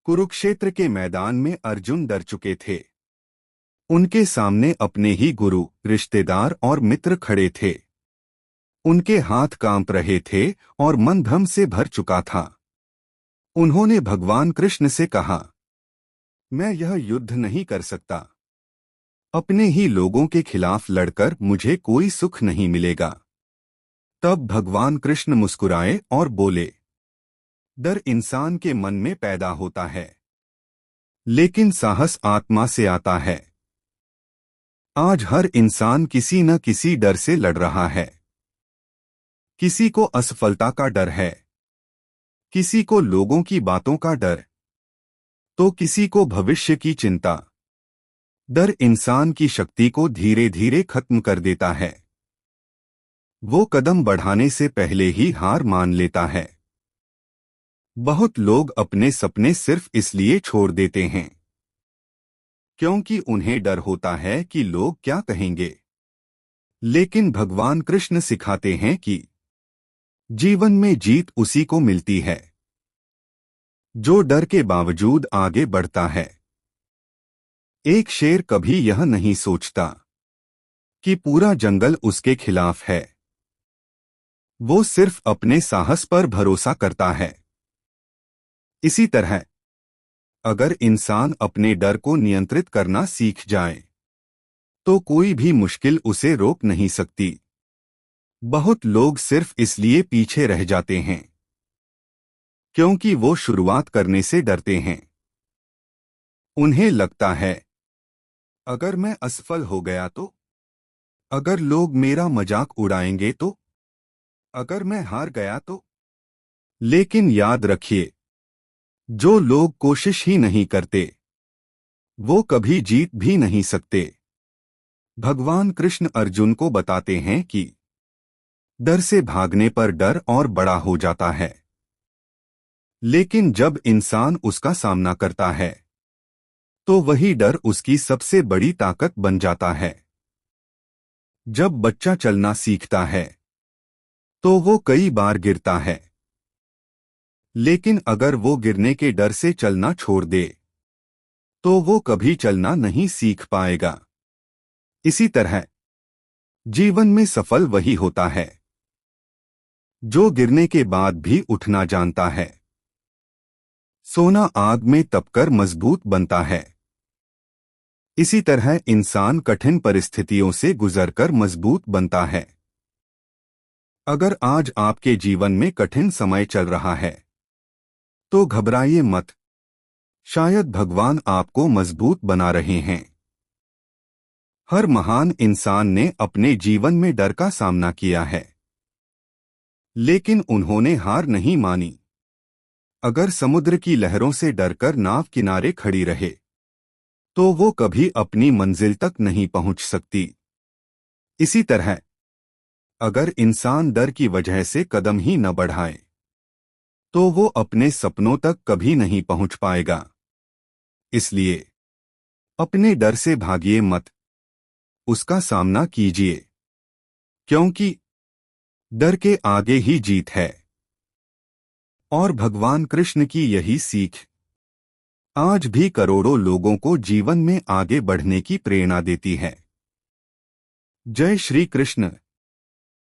कुरुक्षेत्र के मैदान में अर्जुन डर चुके थे। उनके सामने अपने ही गुरु, रिश्तेदार और मित्र खड़े थे। उनके हाथ कांप रहे थे और मन भ्रम से भर चुका था। उन्होंने भगवान कृष्ण से कहा, मैं यह युद्ध नहीं कर सकता। अपने ही लोगों के खिलाफ लड़कर मुझे कोई सुख नहीं मिलेगा। तब भगवान कृष्ण मुस्कुराए और बोले, डर इंसान के मन में पैदा होता है, लेकिन साहस आत्मा से आता है। आज हर इंसान किसी न किसी डर से लड़ रहा है। किसी को असफलता का डर है, किसी को लोगों की बातों का डर, तो किसी को भविष्य की चिंता। डर इंसान की शक्ति को धीरे धीरे खत्म कर देता है। वो कदम बढ़ाने से पहले ही हार मान लेता है। बहुत लोग अपने सपने सिर्फ इसलिए छोड़ देते हैं क्योंकि उन्हें डर होता है कि लोग क्या कहेंगे। लेकिन भगवान कृष्ण सिखाते हैं कि जीवन में जीत उसी को मिलती है जो डर के बावजूद आगे बढ़ता है। एक शेर कभी यह नहीं सोचता कि पूरा जंगल उसके खिलाफ है। वो सिर्फ अपने साहस पर भरोसा करता है। इसी तरह अगर इंसान अपने डर को नियंत्रित करना सीख जाए तो कोई भी मुश्किल उसे रोक नहीं सकती। बहुत लोग सिर्फ इसलिए पीछे रह जाते हैं क्योंकि वो शुरुआत करने से डरते हैं। उन्हें लगता है, अगर मैं असफल हो गया तो, अगर लोग मेरा मजाक उड़ाएंगे तो, अगर मैं हार गया तो। लेकिन याद रखिए, जो लोग कोशिश ही नहीं करते वो कभी जीत भी नहीं सकते। भगवान कृष्ण अर्जुन को बताते हैं कि डर से भागने पर डर और बड़ा हो जाता है, लेकिन जब इंसान उसका सामना करता है तो वही डर उसकी सबसे बड़ी ताकत बन जाता है। जब बच्चा चलना सीखता है तो वो कई बार गिरता है, लेकिन अगर वो गिरने के डर से चलना छोड़ दे तो वो कभी चलना नहीं सीख पाएगा। इसी तरह जीवन में सफल वही होता है जो गिरने के बाद भी उठना जानता है। सोना आग में तपकर मजबूत बनता है। इसी तरह इंसान कठिन परिस्थितियों से गुजरकर मजबूत बनता है। अगर आज आपके जीवन में कठिन समय चल रहा है तो घबराइए मत। शायद भगवान आपको मजबूत बना रहे हैं। हर महान इंसान ने अपने जीवन में डर का सामना किया है, लेकिन उन्होंने हार नहीं मानी। अगर समुद्र की लहरों से डरकर नाव किनारे खड़ी रहे तो वो कभी अपनी मंजिल तक नहीं पहुंच सकती। इसी तरह अगर इंसान डर की वजह से कदम ही न बढ़ाए तो वो अपने सपनों तक कभी नहीं पहुंच पाएगा। इसलिए अपने डर से भागिए मत, उसका सामना कीजिए, क्योंकि डर के आगे ही जीत है। और भगवान कृष्ण की यही सीख आज भी करोड़ों लोगों को जीवन में आगे बढ़ने की प्रेरणा देती है। जय श्री कृष्ण।